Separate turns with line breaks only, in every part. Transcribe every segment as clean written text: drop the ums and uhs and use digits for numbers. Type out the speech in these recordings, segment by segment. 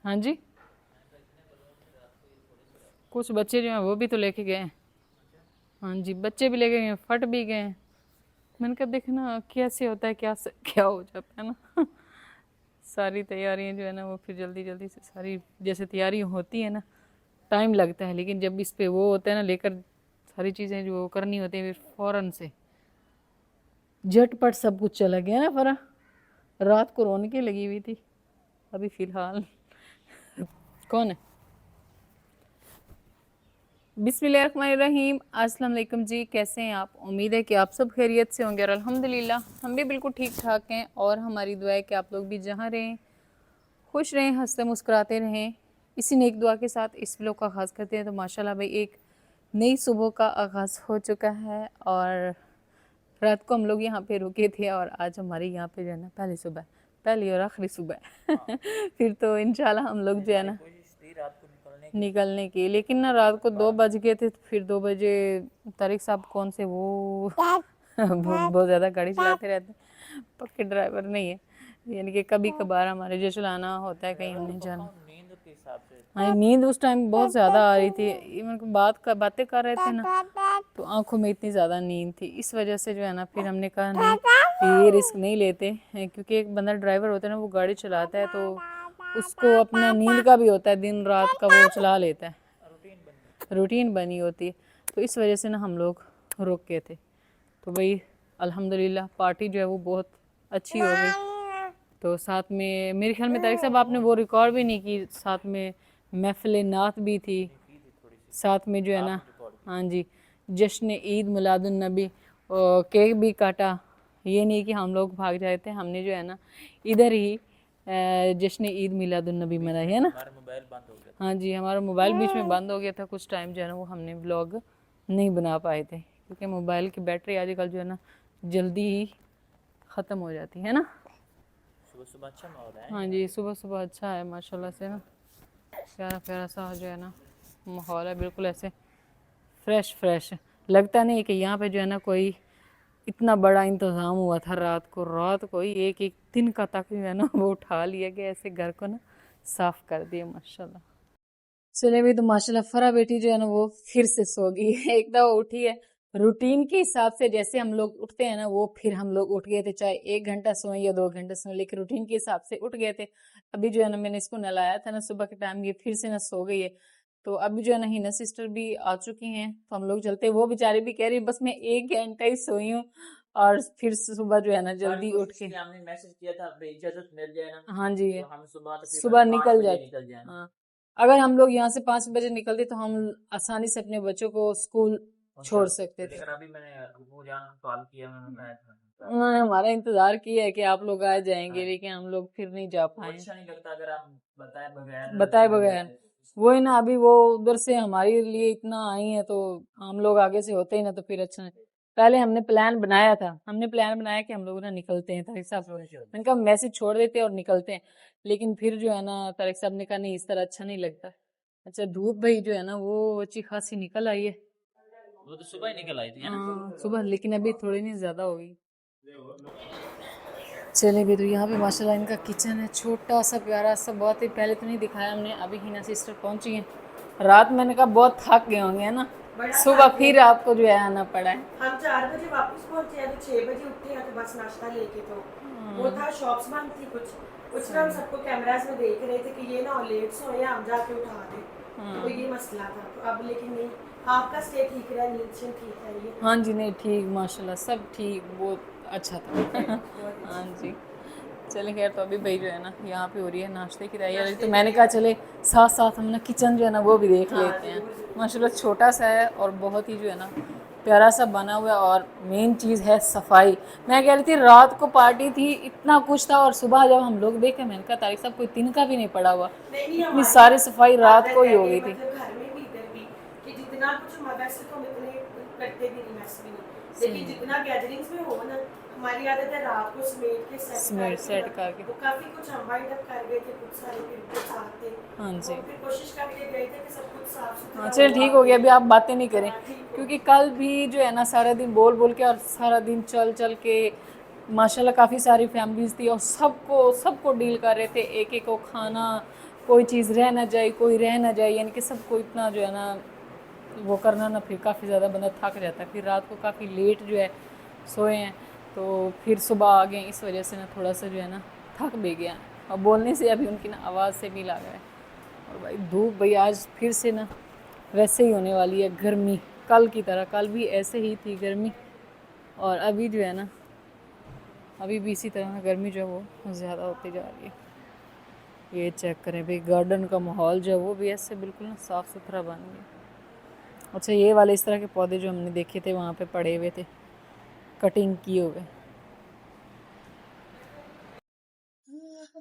हाँ जी, कुछ बच्चे जो हैं वो भी तो लेके गए हैं। हाँ जी, बच्चे भी लेके गए, फट भी गए हैं। मैंने कहा देखना कैसे होता है, क्या हो जाता है ना। सारी तैयारियां जो है ना वो फिर जल्दी जल्दी से सारी जैसे तैयारी होती है ना, टाइम लगता है, लेकिन जब इस पे वो होता है ना लेकर सारी चीज़ें जो करनी होती है फिर फ़ौरन से झटपट सब कुछ चला गया ना। फरा रात को रौनकें लगी हुई थी। अभी फ़िलहाल कौन है? बिस्मिल्लाहिर्रहमानिर्रहीम। अस्सलाम वालेकुम जी, कैसे हैं आप? उम्मीद है कि आप सब खैरियत से होंगे और अल्हम्दुलिल्लाह हम भी बिल्कुल ठीक ठाक हैं। और हमारी दुआ है कि आप लोग भी जहाँ रहें खुश रहें, हंसते मुस्कुराते रहें। इसी नेक दुआ के साथ इस व्लॉग का आगाज़ करते हैं। तो माशाल्लाह भाई एक नई सुबह का आगाज़ हो चुका है और रात को हम लोग यहाँ पे रुके थे और आज हमारे यहाँ पे जो है ना पहली सुबह, पहली और आखिरी सुबह। फिर तो इंशाल्लाह हम लोग जो है ना निकलने की, लेकिन ना रात को 2 बज गए थे। तो फिर 2 बजे तारिक साहब कौन से वो बहुत ज़्यादा गाड़ी चलाते रहते हैं, पक्के ड्राइवर नहीं है, यानी कि कभी कभार हमारे जो चलाना होता है कहीं हमने जाना। हाँ, नींद उस टाइम बहुत ज़्यादा आ रही थी। इवन को बातें कर रहे थे ना तो आंखों में इतनी ज़्यादा नींद थी, इस वजह से जो है ना फिर हमने कहा नहीं ये रिस्क नहीं लेते हैं, क्योंकि एक बंदा ड्राइवर होता है ना वो गाड़ी चलाता है तो उसको अपना नींद का भी होता है, दिन रात का वो चला लेता है, रूटीन बनी होती है। तो इस वजह से ना हम लोग रुक गए थे। तो भाई अल्हम्दुलिल्लाह पार्टी जो है वो बहुत अच्छी हो गई। तो साथ में मेरे ख्याल में तारिक साहब आपने वो रिकॉर्ड भी नहीं की, साथ में महफिल नात भी थी, साथ में जो है ना हाँ जी जश्न ईद मिलादुन्नबी केक भी काटा। ये नहीं कि हम लोग भाग जाए थे, हमने जो है ना इधर ही जश्न ईद मिलादुन्नबी मनाई है ना। हाँ जी, हमारा मोबाइल बीच में बंद हो गया था कुछ टाइम, जो है ना वो हमने व्लॉग नहीं बना पाए थे, क्योंकि मोबाइल की बैटरी आजकल जो है ना जल्दी ही ख़त्म हो जाती है ना। सुबह सुबह अच्छा माहौल है। हाँ जी, सुबह सुबह अच्छा है माशाल्लाह से ना, प्यारा प्यारा सा जो है ना माहौल है, बिल्कुल ऐसे फ्रेश फ्रेश। लगता नहीं कि यहाँ पे जो है ना कोई इतना बड़ा इंतज़ाम हुआ था रात को ही एक एक दिन का तक जो है ना वो उठा लिया गया, ऐसे घर को ना साफ़ कर दिया माशाल्लाह। चले भी तो माशाल्लाह फरा बेटी जो है ना वो फिर से सो गई है। एक दफा उठी है रूटीन के हिसाब से, जैसे हम लोग उठते हैं ना वो फिर हम लोग उठ गए थे, चाहे 1 घंटा सोए या 2 घंटे सोए, लेकिन रूटीन के हिसाब से उठ गए थे। अभी जो है ना मैंने इसको नहलाया था ना सुबह के टाइम, ये फिर से ना सो गई है। तो अभी जो है ना हिना सिस्टर भी आ चुकी हैं, तो हम लोग चलते। वो बेचारी भी कह रही बस मैं 1 घंटा ही सोई हूँ और फिर सुबह जो है ना जल्दी उठ के हमने मैसेज किया था इजाजत मिल जाए ना। हाँ जी, तो हम सुबह निकल जाते। हाँ, अगर हम लोग यहाँ से 5 बजे निकलते तो हम आसानी से अपने बच्चों को स्कूल छोड़ सकते थे। अभी मैंने अबू जान कॉल किया, उन्होंने हमारा इंतजार किया है कि आप लोग आ जाएंगे, लेकिन हम लोग फिर नहीं जा पाए। अच्छा नहीं लगता अगर हम बताए बगैर वही ना। अभी वो उधर से हमारे लिए इतना आई है तो हम लोग आगे से होते ही ना तो फिर अच्छा नहीं। पहले हमने प्लान बनाया था, हमने प्लान बनाया कि हम लोग ना निकलते हैं, तारिक साहब मैंने कहा मैसेज छोड़ देते हैं और निकलते हैं, लेकिन फिर जो है ना तारिक साहब ने कहा नहीं इस तरह अच्छा नहीं लगता। अच्छा धूप भाई जो है ना वो अच्छी खासी निकल आई है, वो तो सुबह ही निकल आई थी हाँ सुबह, लेकिन अभी थोड़ी नहीं ज्यादा हो गई। चले भी तो यहाँ पे माशाल्लाह इनका किचन है, छोटा सा प्यारा सा, बहुत ही पहले तो नहीं दिखाया हमने। अभी हिना सिस्टर पहुंची हैं, रात मैंने कहा बहुत थक गए होंगे है ना, सुबह फिर आपको जो है आना पड़ा है। हम 4 बजे वापस पहुंचे हैं, तो 6 बजे उठे हैं, तो बस नाश्ता लेके तो वो था शॉप्स बंद थी कुछ ना हम सबको कैमरास में देख रहे थे कि ये ना लेट सोए हम जाके उठा दे, तो ये मसला था। तो अब लेकिन नहीं, आपका स्टे ठीक रहा, नींद ठीक है ये। हाँ जी, नहीं ठीक माशाल्लाह सब ठीक, बहुत अच्छा था। हाँ जी, चले खैर। तो अभी भाई जो है ना यहाँ पे हो रही है नाश्ते की तैयारी, तो मैंने कहा चले साथ साथ हम ना किचन जो है ना वो भी देख लेते हैं। माशाल्लाह छोटा सा है और बहुत ही जो है ना प्यारा सा बना हुआ है, और मेन चीज़ है सफाई। मैं कह रही थी रात को पार्टी थी, इतना कुछ था, और सुबह जब हम लोग देखे मैंने कहा तारिक साहब कोई तिनका भी नहीं पड़ा हुआ, इतनी सारी सफाई रात को ही हो गई थी। घर में भी इधर भी कि जितना कुछ वैसे तो हम इतने करते भी नहीं, मैस भी नहीं, लेकिन जितना गैदरिंग्स में हो ना हमारी आदत है रात को समेट के सेट करके, तो काफी कुछ हम वाइंड अप कर गए थे, कुछ सारे फिर साथ थे। हाँ जी, फिर कोशिश करके गए थे कि सब कुछ साफ सुथरा। हाँ चल ठीक हो गया, अभी आप बातें नहीं करें, क्योंकि कल भी जो है ना सारा दिन बोल बोल के और सारा दिन चल चल के माशाल्लाह काफ़ी सारी फैमिलीज थी और सबको सबको डील कर रहे थे, एक एक को खाना कोई चीज़ रह ना जाए, कोई रह ना जाए, यानी कि सबको इतना जो है ना वो करना ना, फिर काफ़ी ज़्यादा बंदा थक जाता है। फिर रात को काफ़ी लेट जो है सोए हैं, तो फिर सुबह आ गए, इस वजह से ना थोड़ा सा जो है ना थक भी गया। और बोलने से अभी उनकी ना आवाज़ से भी लग रहा है। और भाई धूप भाई आज फिर से ना वैसे ही होने वाली है, गर्मी कल की तरह। कल भी ऐसे ही थी गर्मी, और अभी जो है ना अभी भी इसी तरह गर्मी जो है वो ज़्यादा होती जा रही है। ये चेक करें भाई, गार्डन का माहौल जो है वो भी ऐसे बिल्कुल ना साफ़ सुथरा बन गया। अच्छा, ये वाले इस तरह के पौधे जो हमने देखे थे वहाँ पे पड़े हुए थे, कटिंग किए हुए।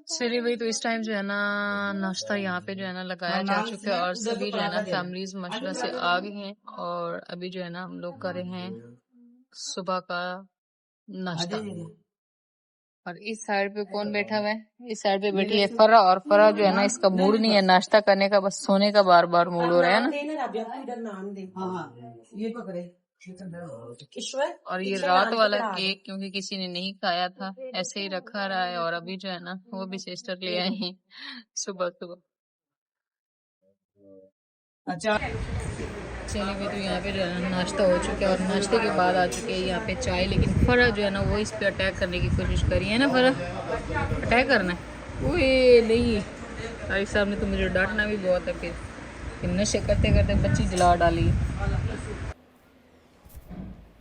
चलिए भाई, तो इस टाइम जो है ना नाश्ता यहाँ पे जो है ना लगाया जा चुका है, और सभी जो है ना फैमिलीज माशाल्लाह से आ गई हैं। और अभी जो है ना हम लोग कर रहे हैं सुबह का नाश्ता। और इस साइड पे कौन बैठा हुआ है? इस साइड पे बैठी है फरा, और फरा जो है ना इसका मूड नहीं है नाश्ता करने का, बस सोने का बार बार मूड हो रहा है ना। और ये रात वाला केक क्योंकि किसी ने नहीं खाया था ऐसे ही रखा रहा है, और अभी जो है ना वो भी सिस्टर ले आए हैं सुबह सुबह। अच्छा, चलिए भाई, तो यहाँ पे जो है ना नाश्ता हो चुका है, और नाश्ते के बाद आ चुके हैं यहाँ पे चाय। लेकिन फरा जो है ना वो इस पे अटैक करने की कोशिश करी है ना। फरा अटैक करना है, ओए नहीं, भाई साहब ने तो मुझे डांटना भी बहुत है फिर कि नशे करते करते बच्ची जला डाली।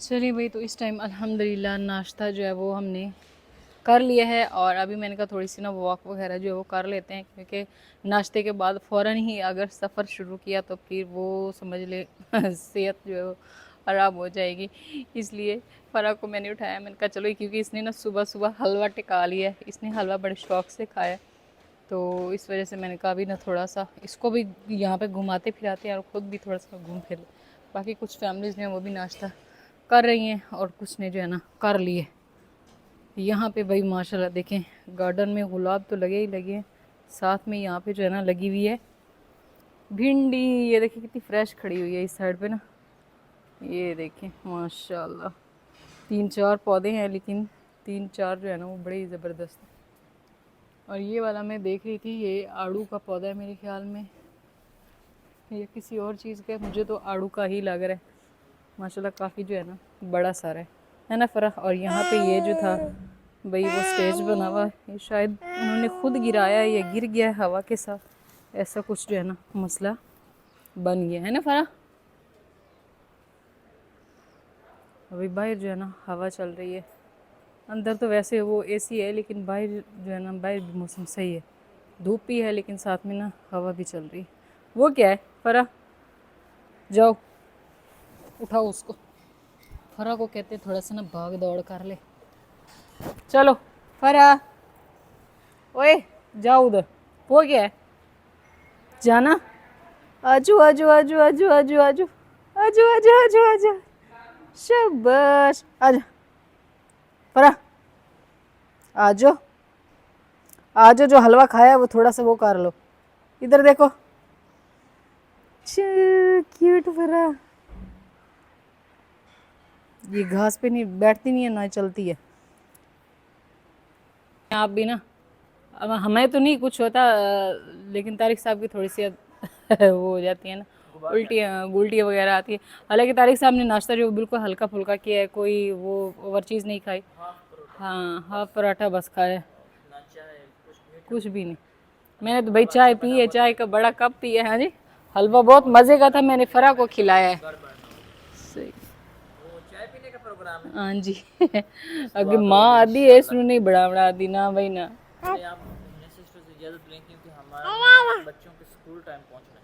चलिए भाई, तो इस टाइम अल्हम्दुलिल्लाह नाश्ता जो है वो हमने कर लिया है, और अभी मैंने कहा थोड़ी सी ना वॉक वगैरह जो है वो कर लेते हैं, क्योंकि नाश्ते के बाद फ़ौरन ही अगर सफ़र शुरू किया तो फिर वो समझ ले सेहत जो है वो ख़राब हो जाएगी। इसलिए फ़रा को मैंने उठाया, मैंने कहा चलो, क्योंकि इसने ना सुबह सुबह हलवा टिका लिया है, इसने हलवा बड़े शौक़ से खाया, तो इस वजह से मैंने कहा अभी ना थोड़ा सा इसको भी यहाँ पे घुमाते फिराते हैं और ख़ुद भी थोड़ा सा घूम फिर। बाकी कुछ फैमिलीज़ ने वो भी नाश्ता कर रही हैं, और कुछ ने जो है ना कर लिए। यहाँ पे भाई माशाल्लाह देखें, गार्डन में गुलाब तो लगे ही लगे हैं, साथ में यहाँ पे जो है ना लगी हुई है भिंडी। ये देखिए कितनी फ्रेश खड़ी हुई है इस साइड पे ना, ये देखें माशाल्लाह। 3-4 पौधे हैं, लेकिन 3-4 जो है ना वो बड़े ही ज़बरदस्त हैं। और ये वाला मैं देख रही थी, ये आड़ू का पौधा है मेरे ख्याल में, ये किसी और चीज़ का है, मुझे तो आड़ू का ही लग रहा है। माशाल्लाह काफ़ी जो है ना बड़ा सारा है ना फ़रा। और यहाँ पे ये जो था भाई वो स्टेज बना हुआ है, ये शायद उन्होंने खुद गिराया है या गिर गया है हवा के साथ, ऐसा कुछ जो है ना मसला बन गया है ना फ़रा। अभी बाहर जो है ना हवा चल रही है, अंदर तो वैसे वो एसी है, लेकिन बाहर जो है ना बाहर भी मौसम सही है, धूप भी है लेकिन साथ में ना हवा भी चल रही है। वो क्या है फ़रा, जाओ उठाओ उसको। फ़रा को कहते हैं थोड़ा सा ना भाग दौड़ कर ले। चलो फ़रा, ओए जाओ उधर, वो क्या है, जाना। आजू आजू आजू आजू आजू आजू आजू आजू आजू आजू, शाबाश, आजा फ़रा, आजो आजो, जो हलवा खाया है वो थोड़ा सा वो कर लो। इधर देखो, क्यूट फ़रा, ये घास पे नहीं बैठती, नहीं है ना चलती है। आप भी ना, अब हमें तो नहीं कुछ होता, लेकिन तारिक साहब की थोड़ी सी वो हो जाती है ना, उल्टियाँ गुल्टियाँ वगैरह आती है। हालांकि तारिक साहब ने नाश्ता जो बिल्कुल हल्का फुल्का किया है, कोई वो ओवर चीज़ नहीं खाई। हाँ, हाफ पराठा बस खाया, कुछ भी नहीं। मैंने तो भाई चाय पी है, चाय का बड़ा कप पिया है। हाँ जी, हलवा बहुत मज़े का था, मैंने फ़रा को खिलाया है। सही, हाँ जी अगे माँ आदि है इसमें नहीं बड़ा बड़ा आदि ना भाई ना।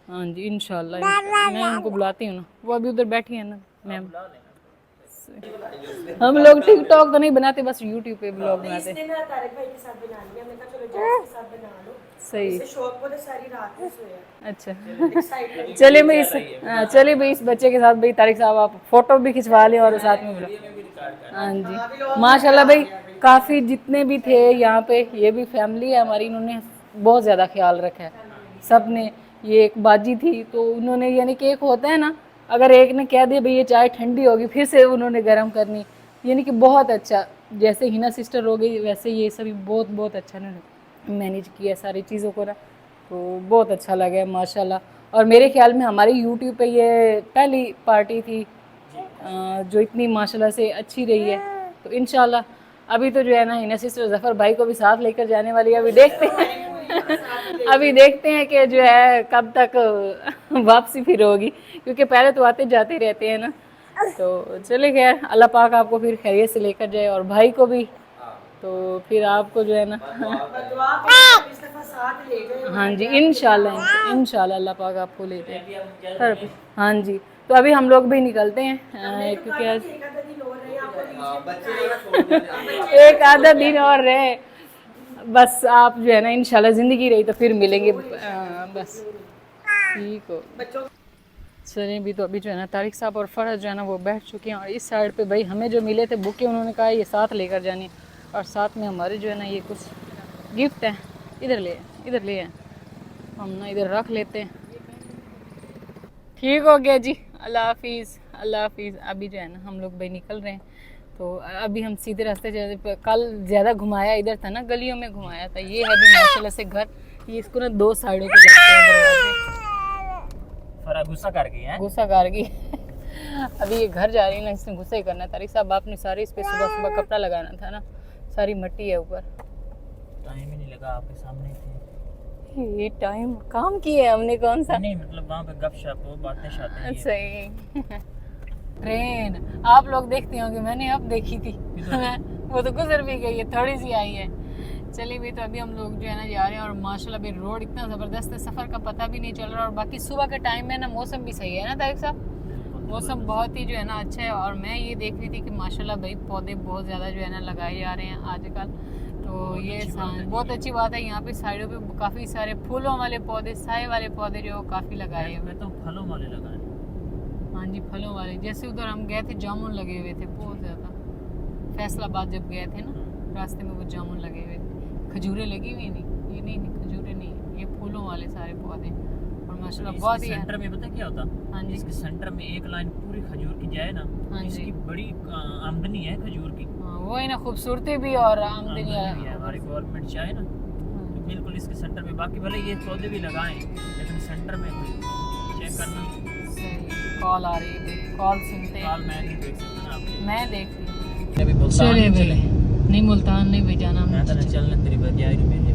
हाँ जी इंशाल्लाह, मैं उनको बुलाती हूँ ना, वो अभी उधर बैठी है ना मैम। हम लोग टिकटॉक तो नहीं बनाते, बस यूट्यूब पे ब्लॉग बनाते हैं। सही, अच्छा चलिए भाई चलिए भाई, इस बच्चे के साथ भाई तारिक साहब आप फ़ोटो भी खिंचवा लें और साथ में ब्लॉग। हाँ जी माशाल्लाह भाई, काफ़ी जितने भी थे यहाँ पे, ये भी फैमिली है हमारी, इन्होंने बहुत ज़्यादा ख्याल रखा है सब ने। ये एक बाजी थी तो उन्होंने, यानी कि एक होता है ना, अगर एक ने कह दिया भाई ये चाय ठंडी होगी, फिर से उन्होंने गर्म करनी, यानी कि बहुत अच्छा। जैसे हिना सिस्टर हो गई, वैसे ये सभी बहुत बहुत अच्छा उन्होंने मैनेज किया सारी चीज़ों को ना। तो बहुत अच्छा लगा है माशाल्लाह। और मेरे ख्याल में हमारे यूट्यूब पे ये पहली पार्टी थी जो इतनी माशाल्लाह से अच्छी रही है। तो इंशाल्लाह अभी तो जो है ना हिना सिस्टर जफ़र भाई को भी साथ लेकर जाने वाली है। अभी देखते हैं अभी देखते हैं कि जो है कब तक वापसी फिर होगी, क्योंकि पहले तो आते जाते रहते हैं ना। तो चले खैर, अल्लाह पाक आपको फिर खैरियत से लेकर जाए और भाई को भी। तो फिर आपको जो है ना हाँ जी इंशाल्लाह इंशाल्लाह अल्लाह पाक आपको ले जाए। हाँ जी, तो अभी हम लोग भी निकलते हैं क्योंकि आज एक आधा दिन और रहे बस। आप जो है ना इंशाल्लाह ज़िंदगी रही तो फिर मिलेंगे बस। ठीक हो चलिए, भी तो अभी जो है ना तारिक साहब और फरज जो है ना वो बैठ चुके हैं। और इस साइड पे भाई हमें जो मिले थे बुके, उन्होंने कहा ये साथ लेकर जानी, और साथ में हमारे जो है ना ये कुछ गिफ्ट हैं। इधर ले हम ना इधर रख लेते हैं। ठीक हो गया जी, अल्लाह हाफिज़ अल्लाह हाफिज़। अभी जो है ना हम लोग भाई निकल रहे हैं। तो अभी हम सीधे रास्ते जा, कल ज़्यादा घुमाया इधर था ना, गलियों में घुमाया था। ये है भी माशाल्लाह से घर, ये इसको ना 2 साइडों पे लगते हैं दरवाजे। गुस्सा कर गई अभी ये घर जा रही है ना, इसने गुस्सा ही करना है। तारिक साहब आपने सारी इस पे सुबह सुबह कपड़ा लगाना था ना, सारी मिट्टी है ऊपर।
टाइम ही नहीं लगा, आपके सामने थे।
ये टाइम काम किया है हमने, कौन सा
नहीं मतलब वहाँ पे गपशप हो, बातें शातें।
सही ट्रेन आप लोग देखते होंगे, मैंने अब देखी थी वो तो गुजर भी गई है, थोड़ी सी आई है। चलिए भी तो अभी हम लोग जो है ना जा रहे हैं। और माशाल्लाह भी रोड इतना ज़बरदस्त है, सफ़र का पता भी नहीं चल रहा। और बाकी सुबह के टाइम में ना मौसम भी सही है ना तारिक साहब, मौसम बहुत ही जो है ना अच्छा है। और मैं ये देख रही थी कि माशाल्लाह भाई पौधे बहुत ज़्यादा जो है ना लगाए जा रहे हैं आजकल। तो ये बहुत अच्छी बात है। यहाँ पे साइडों पे काफ़ी सारे फूलों वाले पौधे, साए वाले पौधे जो काफ़ी लगाए हैं।
मैं तो फलों वाले लगाए।
हाँ जी फलों वाले, जैसे उधर हम गए थे जामुन लगे हुए थे बहुत ज़्यादा। फैसलाबाद जब गए थे ना, रास्ते में वो जामुन लगे हुए थे। खजूरें लगी हुई नहीं, ये नहीं खजूरें नहीं, ये फूलों वाले सारे पौधे। और माशाल्लाह बहुत ही
सेंटर में पता क्या होता?
हाँ जी,
इसके सेंटर में एक लाइन पूरी खजूर की जाए ना,
हाँ जी,
इसकी बड़ी आमदनी है खजूर की।
हाँ, वो है ना खूबसूरती भी और आमदनी
है। हमारी गवर्नमेंट चाहे ना तो बिल्कुल इसके सेंटर में, बाकी भले ये पौधे भी लगाएं लेकिन सेंटर में चेक करना।
सही कॉल आ रही है, कॉल सुनते हैं।
कॉल मैं नहीं देख सकता ना, आप
मैं देखती हूँ।
चले
चले नहीं मुल्तान नहीं भी जाना
मैं तो चलने तेरी बजाय मेरे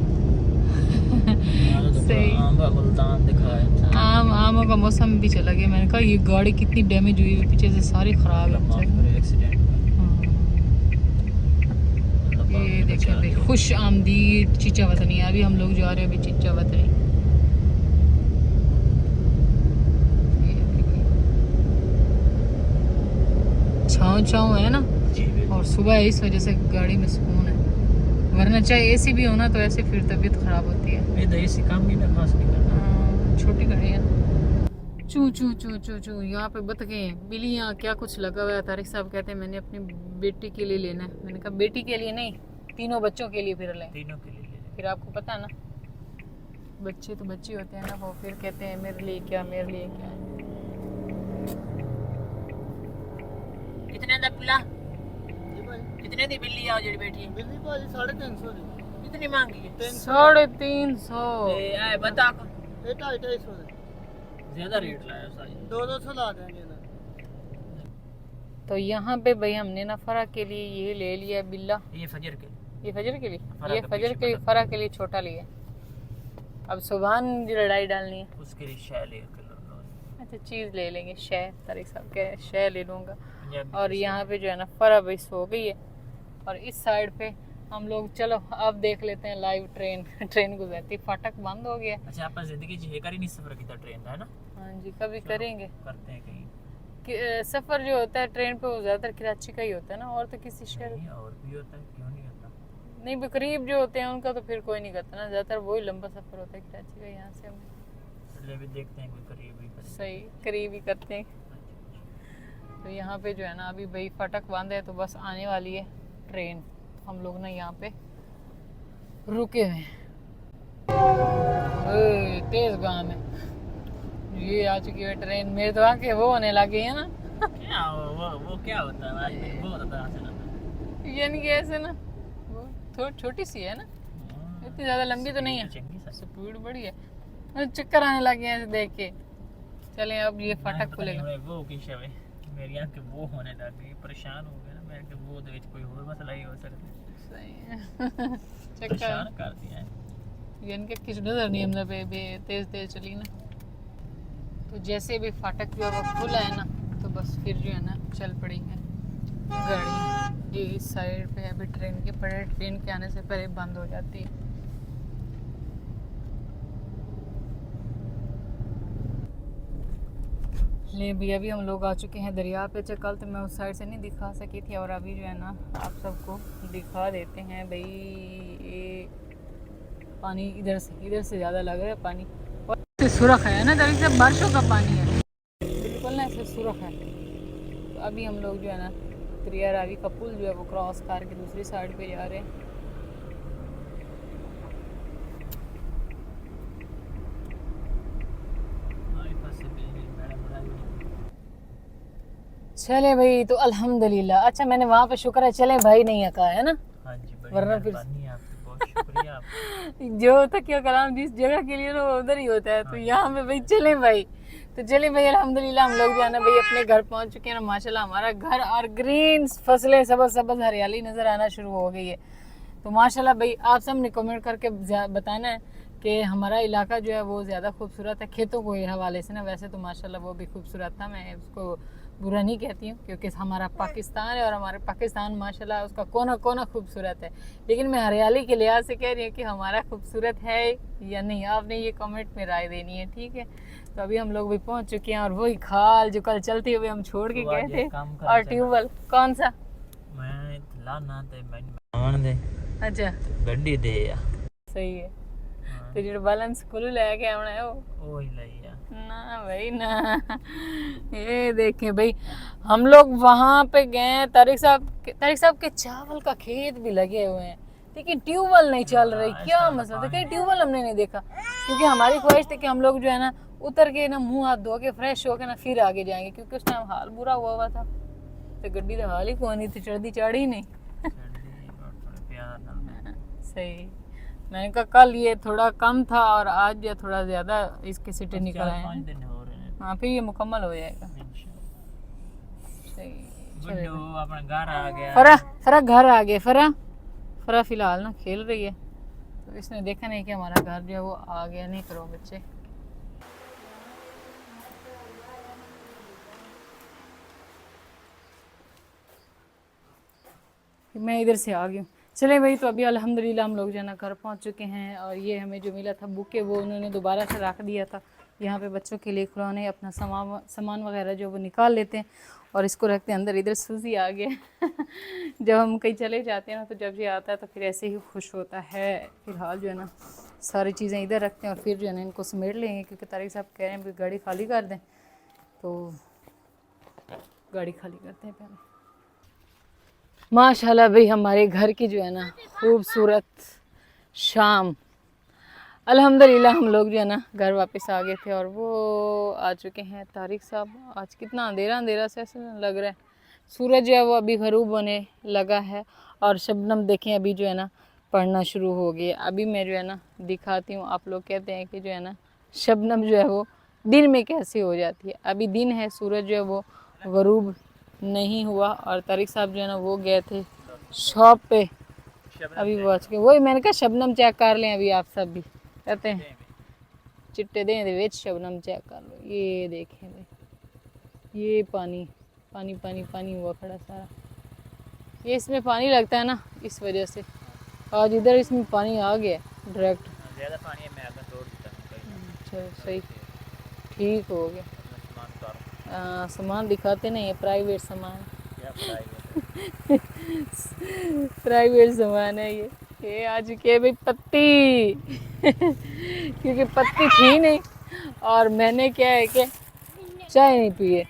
सही।
मुल्तान दिखाए
आमों का मौसम भी चला गया। मैंने कहा ये गाड़ी कितनी डैमेज हुई है, पीछे से सारी खराब है।
एक्सीडेंट।
ये देखिए भाई खुश आमदीद चीचा वतनी। अभी हम लोग जा रहे हैं अभी चीचा वतनी। छाँव छाँव है ना, और सुबह है इस वजह से गाड़ी में सुकून है, वरना चाहे एसी भी हो ना तो ऐसे फिर तबीयत खराब होती है।
ये एसी काम भी ना खास नहीं करना।
छोटी गाड़ी है। चू चू चू चू चू यहाँ पे बतखें बिल्लियाँ क्या कुछ लगा हुआ है। तारिक साहब कहते हैं मैंने अपनी बेटी के लिए लेना है। मैंने कहा बेटी के लिए नहीं, तीनों बच्चों के लिए फिर लें।
तीनों के लिए ले।
फिर आपको पता है ना, बच्चे तो बच्चे होते हैं ना, वो फिर कहते हैं मेरे लिए क्या मेरे लिए क्या।
कितने दा पिला? कितने दी बिल्ली आ जेडी बैठी है?
बिल्ली भाजी 350 दी।
कितनी मांगी है?
350।
ए बता को
ये 250 दी।
ज्यादा रेट लाया सारी।
200 ला देंगे ना।
तो यहाँ पे भाई हमने ना फरा के लिए ये ले लिया बिल्ला।
ये फजर के लिए,
ये फजर के लिए,
फरा
ये
का
फजर
पीछे
के लिए,
बता।
फरा के लिए छोटा लिया। अब सुबहान की लड़ाई डालनी है।
उसके लिए शह ले किलो।
अच्छा चीज़ ले लेंगे, शह। तारिक साहब कह शह ले लूँगा। और यहाँ पे जो है ना फरा भाई सो गई है। और इस साइड पे हम लोग, चलो अब देख लेते हैं लाइव ट्रेन गुजरती। फाटक बंद हो गया।
अच्छा आप जिंदगी जी कर ही नहीं सफर किया ट्रेन था है ना?
हाँ जी कभी करेंगे।
करते हैं कहीं
सफ़र जो होता है ट्रेन पे वो ज़्यादातर कराची का ही होता है ना, और तो किसी शहर
नहीं, और भी होता है, क्यों नहीं होता?
नहीं भी करीब जो होते हैं उनका तो फिर कोई नहीं करता ना, ज़्यादातर वही लंबा सफ़र होता है कराची का। यहाँ से हम
चलिए भी देखते हैं कोई करीब ही करें।
सही करीब ही करते हैं। तो यहाँ पे जो है ना अभी भाई फाटक बंद है, तो बस आने वाली है ट्रेन। हम लोग ना यहाँ पे रुके हुए हैं। तेज गांव में ये आ चुकी है ट्रेन। मेरे तो आके वो होने लगी है ना
क्या वो क्या होता है? आज वो होता है ना,
यानी कि ऐसे ना वो थोड़ी छोटी सी है ना, इतनी ज़्यादा लंबी तो नहीं है,
चंगी सा।
स्पीड बड़ी है। मुझे चक्कर आने लगे हैं इसे देख के। चलें अब ये फाटक खुलेगा।
वो की शवे मेरी आंखें वो होने लग गई, परेशान हो गया ना मैं कि वो दे विच कोई और मसला ही हो सकता
सही है। चक्कर
परेशान कर दिया है।
ये इनके किस नजर नहीं हमने बे तेज तेज चली ना, तो जैसे भी फाटक जो है वो खुला है ना, तो बस फिर जो है ना चल पड़ी है गाड़ी। ये इस साइड पे अभी ट्रेन के पड़े, ट्रेन के आने से पहले बंद हो जाती है। ले भी अभी हम लोग आ चुके हैं दरिया पे। कल तो मैं उस साइड से नहीं दिखा सकी थी, और अभी जो है ना आप सबको दिखा देते हैं भाई। ये पानी इधर से ज़्यादा लग रहा है पानी, और सुरख है ना, दरिया से बारिशों का पानी है बिल्कुल ना, ऐसे सुरख है। तो अभी हम लोग जो है ना दरिया रावी का पुल जो है वो क्रॉस करके दूसरी साइड पे जा रहे हैं। चले भाई तो अल्हम्दुलिल्लाह। अच्छा मैंने वहाँ पे शुक्र है चले भाई नहीं आका है ना,
हाँ जी, बड़ी
वरना फिर
मेहरबानी है आपकी, बहुत शुक्रिया आपका।
जो तकिया कलाम जिस जगह के लिए ना वो उधर ही होता है। तो यहाँ पे भाई चले भाई, तो चले भाई अल्हम्दुलिल्लाह हम लोग जो है ना भाई अपने घर पहुँच चुके हैं ना। माशाल्लाह हमारा घर और ग्रीन फसलें सबज सबज हरियाली नज़र आना शुरू हो गई है। तो माशाल्लाह भाई आप सब ने कमेंट करके बताना है कि हमारा इलाका जो है वो ज़्यादा खूबसूरत है खेतों के हवाले से ना। वैसे तो माशाल्लाह वो भी खूबसूरत था, मैं उसको बुरा नहीं कहती हूँ, क्योंकि हमारा पाकिस्तान है और हमारे पाकिस्तान माशाल्लाह उसका कोना कोना खूबसूरत है। लेकिन मैं हरियाली के लिहाज से कह रही हूँ कि हमारा खूबसूरत है या नहीं, आपने ये कमेंट में राय देनी है, ठीक है। तो अभी हम लोग भी पहुँच चुके हैं, और वही खाल जो कल चलते हुए हम छोड़ के गए थे, और ट्यूबवेल कौन सा
मैं लाना ते मैं दे
अच्छा
गड्डी दे या
सही है। तो जो बैलेंस खुल लेके आना है
वो ही लई या
ना भाई ना। ये देखें भाई हम लोग वहाँ पे गए, तारिक साहब के चावल का खेत भी लगे हुए हैं, लेकिन ट्यूबवेल नहीं चल रही। क्या मसला था, कहीं ट्यूबवेल हमने नहीं देखा, क्योंकि हमारी ख्वाहिश थी कि हम लोग जो है ना उतर के ना मुंह हाथ धो के फ्रेश होके ना फिर आगे जाएंगे, क्योंकि उस टाइम हाल बुरा हुआ था। तो गड्डी तो हाल ही कौन नहीं थी, चढ़ी नहीं। सही, मैंने कहा कल ये थोड़ा कम था और आज ये थोड़ा ज्यादा इसके सिटे निकल आए हैं। हाँ फिर ये मुकम्मल हो जाएगा। सही
अपना घर आ गया।
फरा घर आ गया। फरा फिलहाल ना खेल रही है, तो इसने देखा नहीं कि हमारा घर जो है वो आ गया। नहीं करो बच्चे। मैं इधर से आ गई हूँ। चले भाई तो अभी अल्हम्दुलिल्लाह हम लोग जो है ना घर पहुँच चुके हैं, और ये हमें जो मिला था बुके वो उन्होंने दोबारा से रख दिया था। यहाँ पे बच्चों के लिए खिलौने अपना सामान वगैरह जो वो निकाल लेते हैं और इसको रखते हैं अंदर। इधर सूजी आ गया। जब हम कहीं चले जाते हैं ना, तो जब ये आता है तो फिर ऐसे ही खुश होता है। फिलहाल जो है ना सारी चीज़ें इधर रखते हैं, और फिर जो है ना इनको समेट लेंगे, क्योंकि तारिक साहब कह रहे हैं गाड़ी खाली कर दें। तो गाड़ी खाली करते हैं पहले। माशाल्लाह भाई हमारे घर की जो है ना खूबसूरत शाम। अल्हम्दुलिल्लाह हम लोग जो है ना घर वापस आ गए थे, और वो आ चुके हैं तारिक साहब। आज कितना अंधेरा से ऐसा लग रहा है। सूरज जो है वो अभी गरूब होने लगा है, और शबनम देखें अभी जो है ना पढ़ना शुरू हो गई है। अभी मैं जो है ना दिखाती हूँ। आप लोग कहते हैं कि जो है ना शबनम जो है वो दिन में कैसे हो जाती है। अभी दिन है, सूरज जो है वो गरूब नहीं हुआ, और तारिक साहब जो है ना वो गए थे शॉप पे। अभी वो आज के वही मैंने कहा शबनम चेक कर लें। अभी आप सब भी कहते हैं चिट्टे दें दे विच शबनम चेक कर लो। ये देखें भाई, ये पानी पानी पानी पानी हुआ खड़ा सारा। ये इसमें पानी लगता है ना, इस वजह से आज इधर इसमें पानी आ गया डायरेक्ट।
ज़्यादा पानी है, मैं अगर तोड़ देता।
चलो सही, ठीक हो गया। सामान दिखाते नहीं है, प्राइवेट सामान। प्राइवेट सामान है ये आ चुकी है भाई पत्ती। क्योंकि पत्ती थी नहीं, और मैंने क्या है कि चाय नहीं पिए,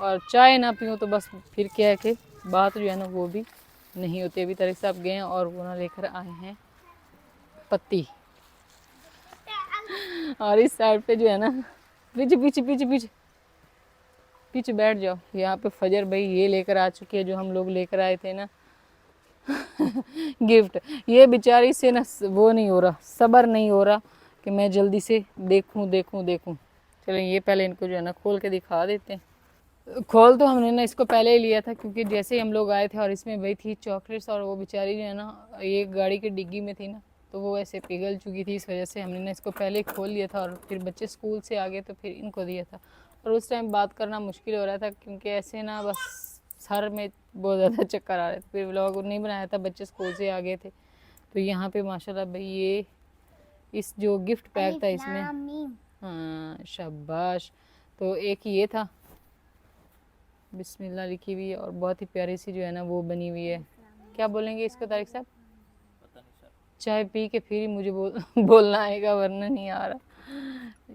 और चाय ना पीऊँ तो बस फिर क्या है कि बात जो है ना वो भी नहीं होती। अभी तारिक साहब गए हैं और वो ना लेकर आए हैं पत्ती। और इस साइड पे जो है ना पीछे बैठ जाओ। यहाँ पे फजर भाई ये लेकर आ चुकी है जो हम लोग लेकर आए थे ना। गिफ्ट। ये बेचारी से ना वो नहीं हो रहा, सब्र नहीं हो रहा कि मैं जल्दी से देखूं देखूं देखूं। चलो ये पहले इनको जो है ना खोल के दिखा देते हैं। खोल तो हमने ना इसको पहले ही लिया था, क्योंकि जैसे ही हम लोग आए थे और इसमें वही थी चॉकलेट्स, और वो बेचारी जो है ना ये गाड़ी की डिग्गी में थी ना, तो वो ऐसे पिघल चुकी थी, इस वजह से हमने ना इसको पहले ही खोल लिया था। और फिर बच्चे स्कूल से आ गए तो फिर इनको दिया था। और उस टाइम बात करना मुश्किल हो रहा था, क्योंकि ऐसे ना बस सर में बहुत ज़्यादा चक्कर आ रहे थे। फिर व्लॉग नहीं बनाया था, बच्चे स्कूल से आ गए थे। तो यहाँ पे माशाल्लाह भाई ये इस जो गिफ्ट पैक था इसमें, हाँ शाबाश। तो एक ये था, बिस्मिल्लाह लिखी हुई है, और बहुत ही प्यारी सी जो है ना वो बनी हुई है। क्या बोलेंगे इसको तारिक साहब?
पता नहीं सर।
चाय पी के फिर ही मुझे बोलना आएगा, वरना नहीं आ रहा।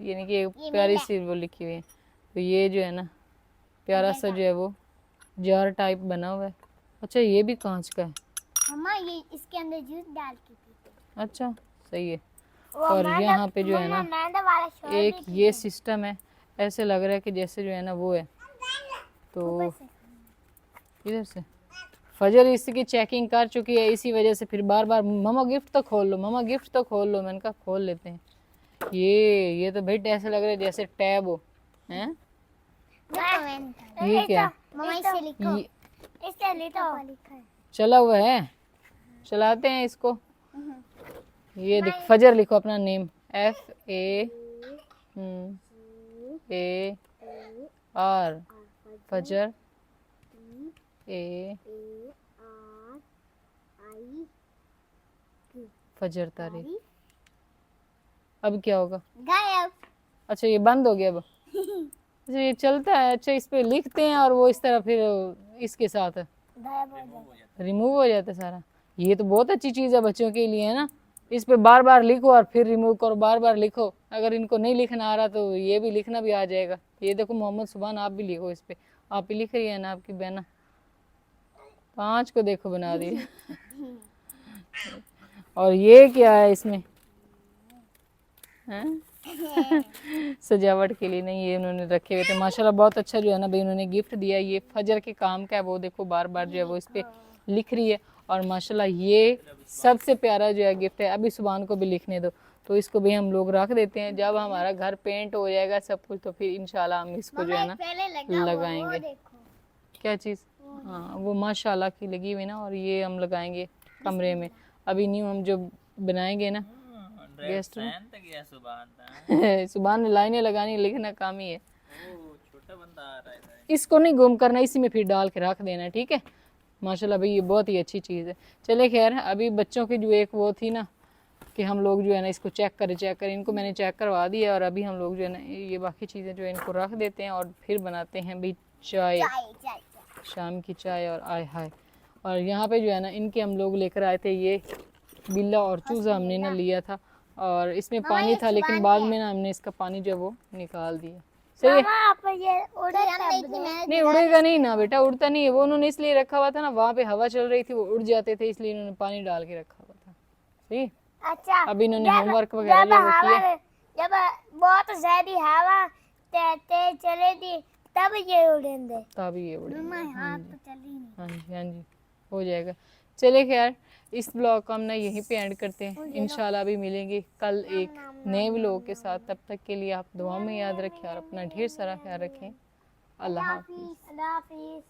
यानी कि एक प्यारी सी वो लिखी हुई है। तो ये जो है ना प्यारा सा जो है वो जार टाइप बना हुआ है। अच्छा ये भी कांच का है।
मम्मा ये इसके अंदर जूस डाल के पीते।
अच्छा सही है। और यहाँ पे जो है ना एक ये सिस्टम है, ऐसे लग रहा है कि जैसे जो है ना वो है। तो इधर से फजर इसकी चेकिंग कर चुकी है, इसी वजह से फिर बार बार मम्मा गिफ्ट तो खोल लो, मम्मा गिफ्ट तो खोल लो। मैंने कहा खोल लेते हैं। ये तो भाई ऐसे लग रहा है जैसे टैब हो हैं। ये क्या है?
मम्मा इसे लिखो,
ये
इसे लिखो।
चला हुआ है, चलाते हैं इसको। ये देख फजर लिखो अपना नेम, FAAR फजर फजर तारीख। अब क्या होगा?
गायब।
अच्छा ये बंद हो गया अब। अच्छा ये चलता है। अच्छा इस पे लिखते हैं और वो इस तरह फिर इसके साथ
गायब हो जाता।
रिमूव हो जाता है सारा। ये तो बहुत अच्छी चीज़ है बच्चों के लिए, है ना। इस पे बार बार लिखो और फिर रिमूव करो, बार बार लिखो। अगर इनको नहीं लिखना आ रहा तो ये भी लिखना भी आ जाएगा। ये देखो मोहम्मद सुभान, आप भी लिखो इस पे। आप ही लिख रही है ना आपकी बहना। 5 को देखो बना दिए। और ये क्या है इसमें? हैं? सजावट के लिए नहीं, ये उन्होंने रखे हुए थे। माशाल्लाह बहुत अच्छा जो है ना भाई उन्होंने गिफ्ट दिया। ये फजर के काम का है, वो देखो बार बार जो है वो इस पे लिख रही है। और माशाल्लाह ये सबसे प्यारा जो है गिफ्ट है। अभी सुभान को भी लिखने दो, तो इसको भी हम लोग रख देते हैं। जब हमारा घर पेंट हो जाएगा सब कुछ, तो फिर इंशाल्लाह हम इसको जो है ना लगाएंगे। क्या चीज़? हाँ वो माशाल्लाह की लगी हुई ना, और ये हम लगाएंगे कमरे में। अभी न्यू हम जो बनाएंगे ना गेस्ट रूम। सुभान ने लाइनें लगानी, लिखना काम ही है।
छोटा बंदा आ रहा है।
इसको नहीं गुम करना, इसी में फिर डाल के रख देना, ठीक है। माशाल्लाह भाई ये बहुत ही अच्छी चीज़ है। चले खैर, अभी बच्चों की जो एक वो थी ना कि हम लोग जो है ना इसको चेक करें, इनको मैंने चेक करवा दिया। और अभी हम लोग जो है ना ये बाकी चीज़ें जो है इनको रख देते हैं और फिर बनाते हैं भाई चाय, शाम की चाय। और आय हाय, और यहाँ पे जो है ना इनके हम लोग लेकर आए थे ये बिल्ला और चूज़ा हमने ना लिया था, और इसमें पानी था, लेकिन बाद में ना हमने इसका पानी जो है वो निकाल दिया। सही है। नहीं उड़ेगा नहीं ना बेटा, उड़ता नहीं है वो। उन्होंने इसलिए रखा हुआ था ना, वहाँ पे हवा चल रही थी, वो उड़ जाते थे, इसलिए इन्होंने पानी डाल के रखा हुआ था। सही।
अच्छा
अभी इन्होंने होमवर्क वगैरह जो वो किया।
जब बहुत ज्यादा हवा तेज चलेगी तब ये उड़ेंगे।
तब ये उड़ेंगे।
हाथ तो चली नहीं।
हाँ जी हाँ जी, हो जाएगा। चले खैर, इस ब्लॉग को हम ना यहीं पे एंड करते हैं। इंशाल्लाह भी मिलेंगे कल एक नए ब्लॉग के साथ। तब तक के लिए आप दुआ में याद रखें और अपना ढेर सारा ख्याल रखें। अल्लाह हाफिज़।
अल्लाह हाफिज़।